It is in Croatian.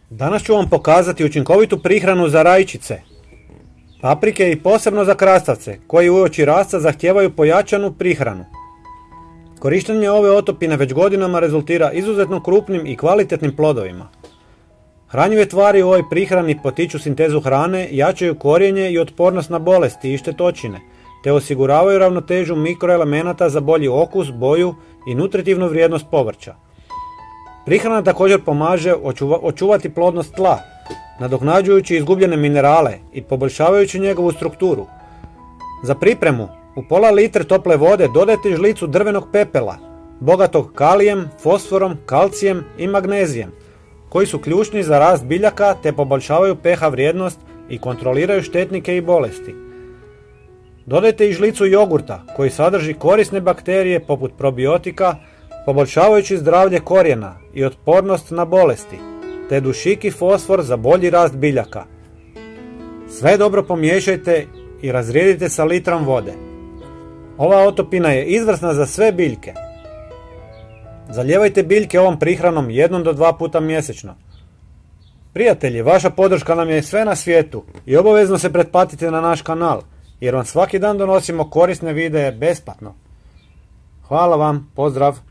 Danas ću vam pokazati učinkovitu prihranu za rajčice, paprike i posebno za krastavce, koji uoči rasta zahtijevaju pojačanu prihranu. Korištenje ove otopine već godinama rezultira izuzetno krupnim i kvalitetnim plodovima. Hranjive tvari u ovoj prihrani potiču sintezu hrane, jačaju korijenje i otpornost na bolesti i štetočine, te osiguravaju ravnotežu mikroelemenata za bolji okus, boju i nutritivnu vrijednost povrća. Prihrana također pomaže očuvati plodnost tla, nadoknađujući izgubljene minerale i poboljšavajući njegovu strukturu. Za pripremu u pola litre tople vode dodajte žlicu drvenog pepela, bogatog kalijem, fosforom, kalcijem i magnezijem, koji su ključni za rast biljaka te poboljšavaju pH vrijednost i kontroliraju štetnike i bolesti. Dodajte i žlicu jogurta koji sadrži korisne bakterije poput probiotika, poboljšavajući zdravlje korijena i otpornost na bolesti, te dušik i fosfor za bolji rast biljaka. Sve dobro pomiješajte i razrijedite sa litrom vode. Ova otopina je izvrsna za sve biljke. Zalijevajte biljke ovom prihranom 1 do 2 puta mjesečno. Prijatelji, vaša podrška nam je sve na svijetu i obavezno se pretplatite na naš kanal, jer vam svaki dan donosimo korisne videe besplatno. Hvala vam, pozdrav!